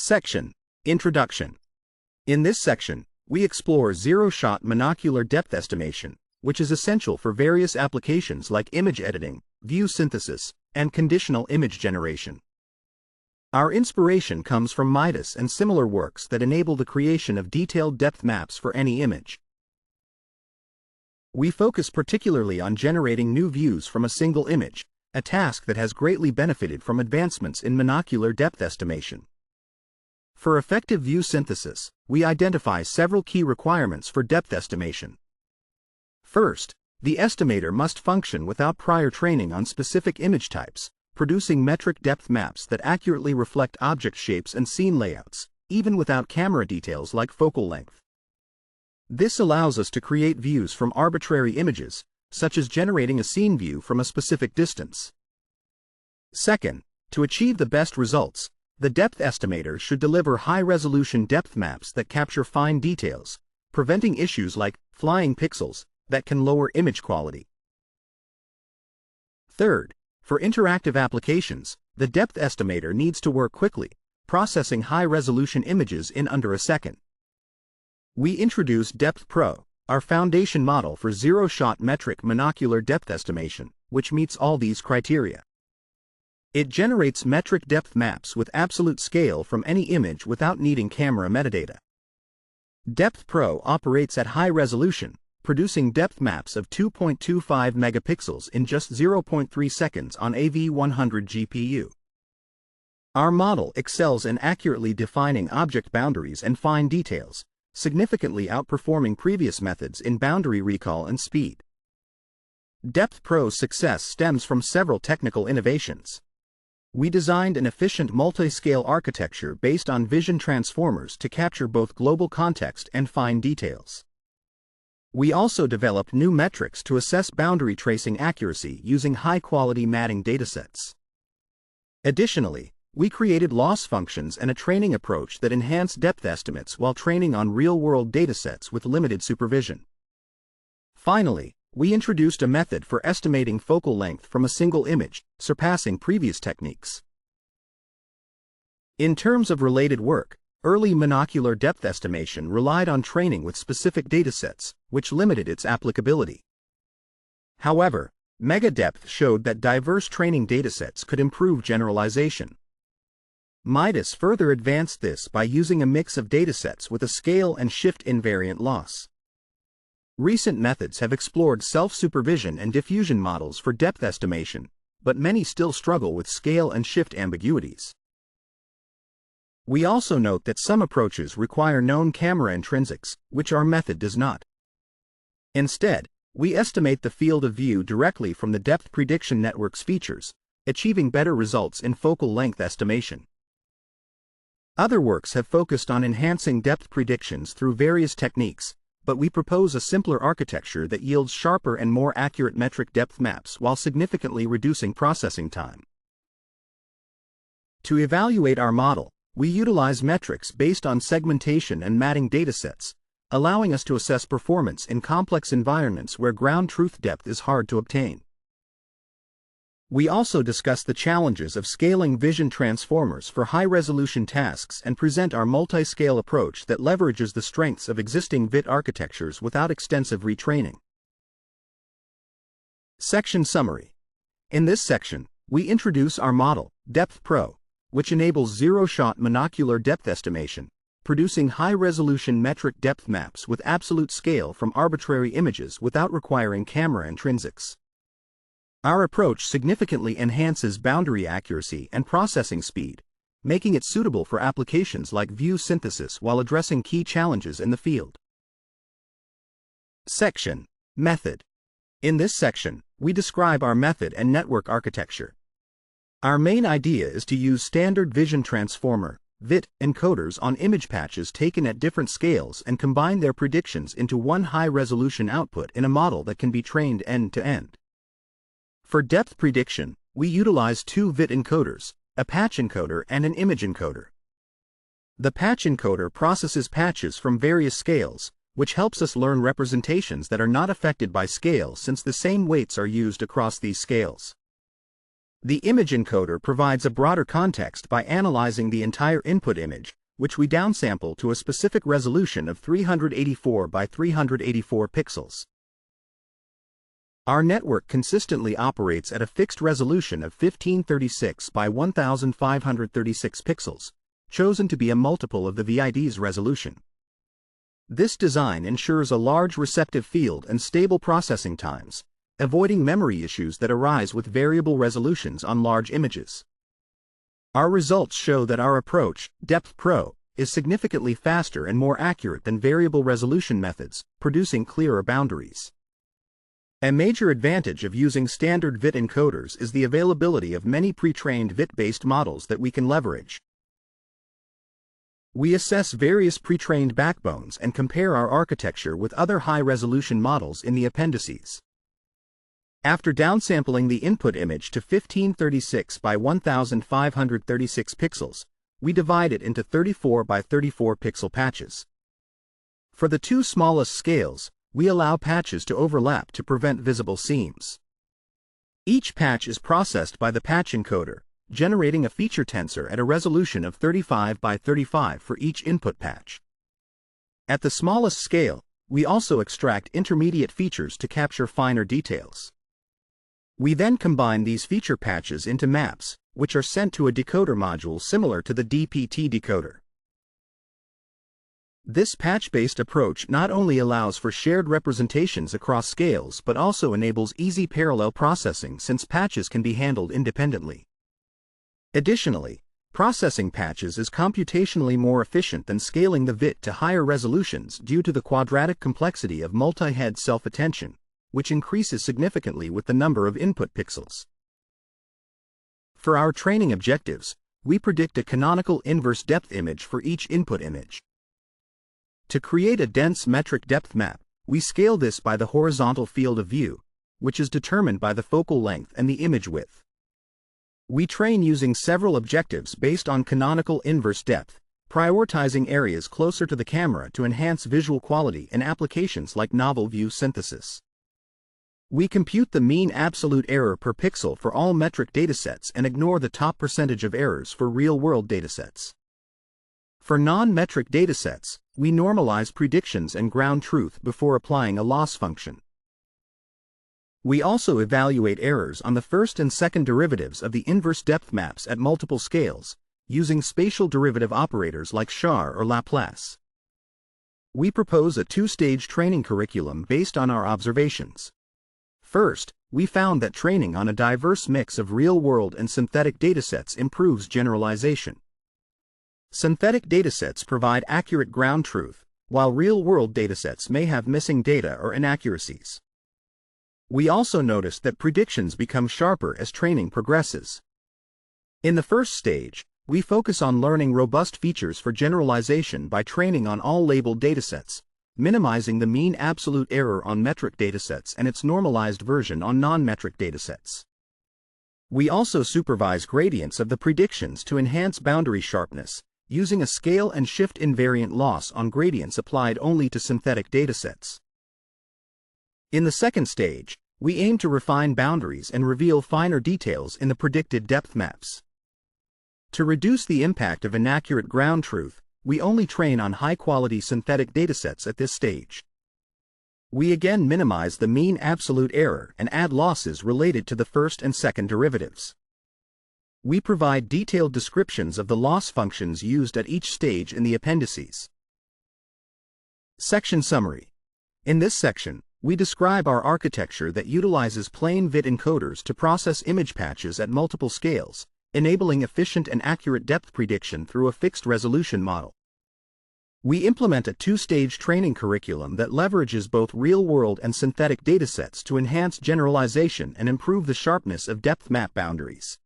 Section: Introduction. In this section, we explore zero-shot monocular depth estimation, which is essential for various applications like image editing, view synthesis, and conditional image generation. Our inspiration comes from Midas and similar works that enable the creation of detailed depth maps for any image. We focus particularly on generating new views from a single image, a task that has greatly benefited from advancements in monocular depth estimation. For effective view synthesis, we identify several key requirements for depth estimation. First, the estimator must function without prior training on specific image types, producing metric depth maps that accurately reflect object shapes and scene layouts, even without camera details like focal length. This allows us to create views from arbitrary images, such as generating a scene view from a specific distance. Second, to achieve the best results, the depth estimator should deliver high-resolution depth maps that capture fine details, preventing issues like flying pixels that can lower image quality. Third, for interactive applications, the depth estimator needs to work quickly, processing high-resolution images in under a second. We introduce Depth Pro, our foundation model for zero-shot metric monocular depth estimation, which meets all these criteria. It generates metric depth maps with absolute scale from any image without needing camera metadata. Depth Pro operates at high resolution, producing depth maps of 2.25 megapixels in just 0.3 seconds on a V100 GPU. Our model excels in accurately defining object boundaries and fine details, significantly outperforming previous methods in boundary recall and speed. Depth Pro's success stems from several technical innovations. We designed an efficient multi-scale architecture based on vision transformers to capture both global context and fine details. We also developed new metrics to assess boundary tracing accuracy using high-quality matting datasets. Additionally, we created loss functions and a training approach that enhance depth estimates while training on real-world datasets with limited supervision. Finally, we introduced a method for estimating focal length from a single image, surpassing previous techniques. In terms of related work, early monocular depth estimation relied on training with specific datasets, which limited its applicability. However, megadepth showed that diverse training datasets could improve generalization. Midas further advanced this by using a mix of datasets with a scale and shift invariant loss. Recent methods have explored self-supervision and diffusion models for depth estimation, but many still struggle with scale and shift ambiguities. We also note that some approaches require known camera intrinsics, which our method does not. Instead, we estimate the field of view directly from the depth prediction network's features, achieving better results in focal length estimation. Other works have focused on enhancing depth predictions through various techniques, but we propose a simpler architecture that yields sharper and more accurate metric depth maps while significantly reducing processing time. To evaluate our model, we utilize metrics based on segmentation and matting datasets, allowing us to assess performance in complex environments where ground truth depth is hard to obtain. We also discuss the challenges of scaling vision transformers for high-resolution tasks and present our multi-scale approach that leverages the strengths of existing VIT architectures without extensive retraining. Section Summary. In this section, we introduce our model, Depth Pro, which enables zero-shot monocular depth estimation, producing high-resolution metric depth maps with absolute scale from arbitrary images without requiring camera intrinsics. Our approach significantly enhances boundary accuracy and processing speed, making it suitable for applications like view synthesis while addressing key challenges in the field. Section: Method. In this section, we describe our method and network architecture. Our main idea is to use standard vision transformer (VIT) encoders on image patches taken at different scales and combine their predictions into one high-resolution output in a model that can be trained end-to-end. For depth prediction, we utilize two VIT encoders, a patch encoder and an image encoder. The patch encoder processes patches from various scales, which helps us learn representations that are not affected by scale since the same weights are used across these scales. The image encoder provides a broader context by analyzing the entire input image, which we downsample to a specific resolution of 384 by 384 pixels. Our network consistently operates at a fixed resolution of 1536 by 1536 pixels, chosen to be a multiple of the VID's resolution. This design ensures a large receptive field and stable processing times, avoiding memory issues that arise with variable resolutions on large images. Our results show that our approach, Depth Pro, is significantly faster and more accurate than variable resolution methods, producing clearer boundaries. A major advantage of using standard VIT encoders is the availability of many pre-trained VIT-based models that we can leverage. We assess various pre-trained backbones and compare our architecture with other high-resolution models in the appendices. After downsampling the input image to 1536 by 1536 pixels, we divide it into 34 by 34 pixel patches. For the two smallest scales, we allow patches to overlap to prevent visible seams. Each patch is processed by the patch encoder, generating a feature tensor at a resolution of 35 by 35 for each input patch. At the smallest scale, we also extract intermediate features to capture finer details. We then combine these feature patches into maps, which are sent to a decoder module similar to the DPT decoder. This patch-based approach not only allows for shared representations across scales but also enables easy parallel processing since patches can be handled independently. Additionally, processing patches is computationally more efficient than scaling the VIT to higher resolutions due to the quadratic complexity of multi-head self-attention, which increases significantly with the number of input pixels. For our training objectives, we predict a canonical inverse depth image for each input image. To create a dense metric depth map, we scale this by the horizontal field of view, which is determined by the focal length and the image width. We train using several objectives based on canonical inverse depth, prioritizing areas closer to the camera to enhance visual quality in applications like novel view synthesis. We compute the mean absolute error per pixel for all metric datasets and ignore the top percentage of errors for real-world datasets. For non-metric datasets, we normalize predictions and ground truth before applying a loss function. We also evaluate errors on the first and second derivatives of the inverse depth maps at multiple scales, using spatial derivative operators like Char or Laplace. We propose a two-stage training curriculum based on our observations. First, we found that training on a diverse mix of real-world and synthetic datasets improves generalization. Synthetic datasets provide accurate ground truth, while real-world datasets may have missing data or inaccuracies. We also noticed that predictions become sharper as training progresses. In the first stage, we focus on learning robust features for generalization by training on all labeled datasets, minimizing the mean absolute error on metric datasets and its normalized version on non-metric datasets. We also supervise gradients of the predictions to enhance boundary sharpness, using a scale and shift invariant loss on gradients applied only to synthetic datasets. In the second stage, we aim to refine boundaries and reveal finer details in the predicted depth maps. To reduce the impact of inaccurate ground truth, we only train on high-quality synthetic datasets at this stage. We again minimize the mean absolute error and add losses related to the first and second derivatives. We provide detailed descriptions of the loss functions used at each stage in the appendices. Section Summary. In this section, we describe our architecture that utilizes plain VIT encoders to process image patches at multiple scales, enabling efficient and accurate depth prediction through a fixed resolution model. We implement a two-stage training curriculum that leverages both real-world and synthetic datasets to enhance generalization and improve the sharpness of depth map boundaries.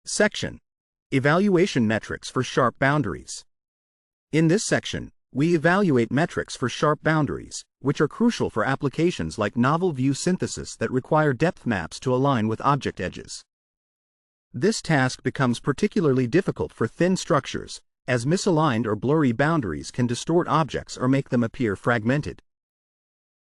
Section: Evaluation Metrics for Sharp Boundaries. In this section, we evaluate metrics for sharp boundaries, which are crucial for applications like novel view synthesis that require depth maps to align with object edges. This task becomes particularly difficult for thin structures, as misaligned or blurry boundaries can distort objects or make them appear fragmented.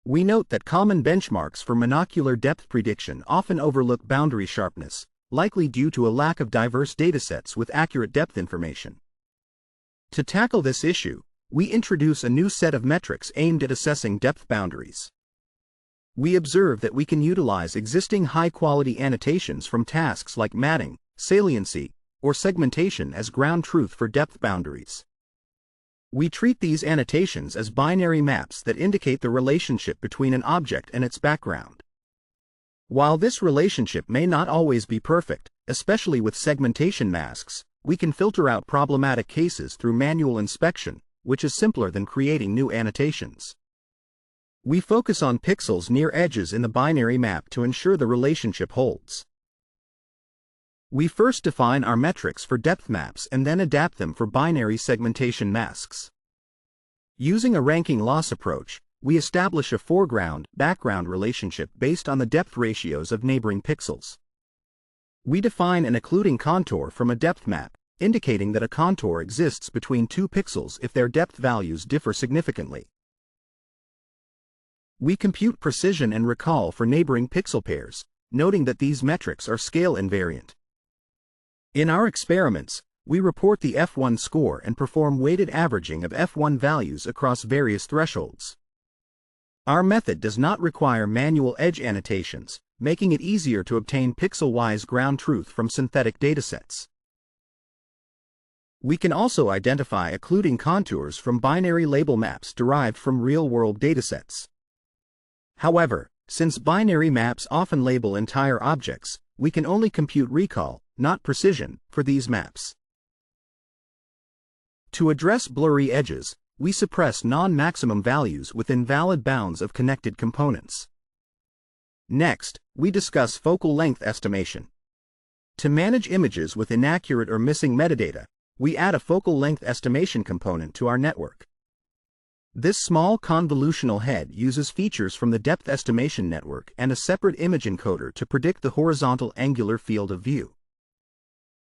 We note that common benchmarks for monocular depth prediction often overlook boundary sharpness, likely due to a lack of diverse datasets with accurate depth information. To tackle this issue, we introduce a new set of metrics aimed at assessing depth boundaries. We observe that we can utilize existing high-quality annotations from tasks like matting, saliency, or segmentation as ground truth for depth boundaries. We treat these annotations as binary maps that indicate the relationship between an object and its background. While this relationship may not always be perfect, especially with segmentation masks, we can filter out problematic cases through manual inspection, which is simpler than creating new annotations. We focus on pixels near edges in the binary map to ensure the relationship holds. We first define our metrics for depth maps and then adapt them for binary segmentation masks. Using a ranking loss approach, we establish a foreground-background relationship based on the depth ratios of neighboring pixels. We define an occluding contour from a depth map, indicating that a contour exists between two pixels if their depth values differ significantly. We compute precision and recall for neighboring pixel pairs, noting that these metrics are scale invariant. In our experiments, we report the F1 score and perform weighted averaging of F1 values across various thresholds. Our method does not require manual edge annotations, making it easier to obtain pixel-wise ground truth from synthetic datasets. We can also identify occluding contours from binary label maps derived from real-world datasets. However, since binary maps often label entire objects, we can only compute recall, not precision, for these maps. To address blurry edges, we suppress non-maximum values within valid bounds of connected components. Next, we discuss focal length estimation. To manage images with inaccurate or missing metadata, we add a focal length estimation component to our network. This small convolutional head uses features from the depth estimation network and a separate image encoder to predict the horizontal angular field of view.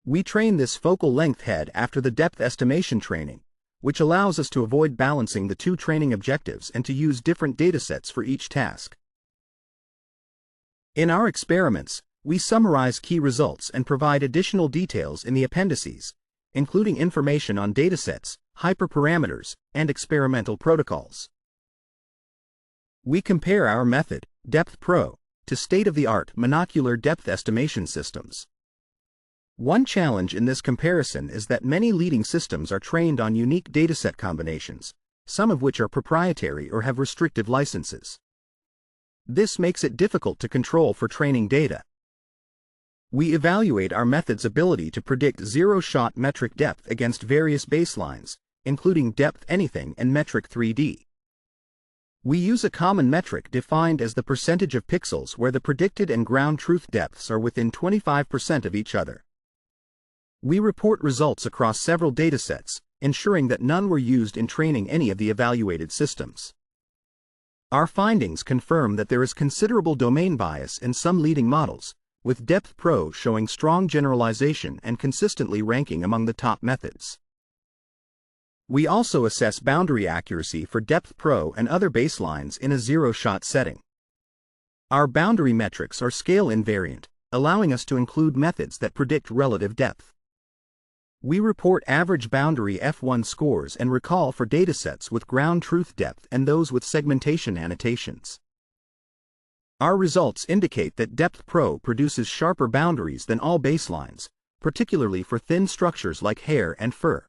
We train this focal length head after the depth estimation training, which allows us to avoid balancing the two training objectives and to use different datasets for each task. In our experiments, we summarize key results and provide additional details in the appendices, including information on datasets, hyperparameters, and experimental protocols. We compare our method, Depth Pro, to state-of-the-art monocular depth estimation systems. One challenge in this comparison is that many leading systems are trained on unique dataset combinations, some of which are proprietary or have restrictive licenses. This makes it difficult to control for training data. We evaluate our method's ability to predict zero-shot metric depth against various baselines, including depth anything and metric 3D. We use a common metric defined as the percentage of pixels where the predicted and ground truth depths are within 25% of each other. We report results across several datasets, ensuring that none were used in training any of the evaluated systems. Our findings confirm that there is considerable domain bias in some leading models, with Depth Pro showing strong generalization and consistently ranking among the top methods. We also assess boundary accuracy for Depth Pro and other baselines in a zero-shot setting. Our boundary metrics are scale invariant, allowing us to include methods that predict relative depth. We report average boundary F1 scores and recall for datasets with ground truth depth and those with segmentation annotations. Our results indicate that Depth Pro produces sharper boundaries than all baselines, particularly for thin structures like hair and fur.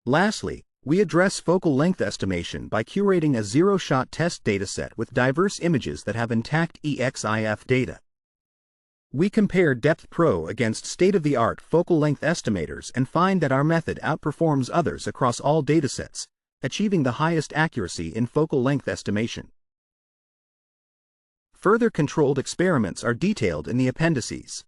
Lastly, we address focal length estimation by curating a zero-shot test dataset with diverse images that have intact EXIF data. We compare Depth Pro against state-of-the-art focal length estimators and find that our method outperforms others across all datasets, achieving the highest accuracy in focal length estimation. Further controlled experiments are detailed in the appendices.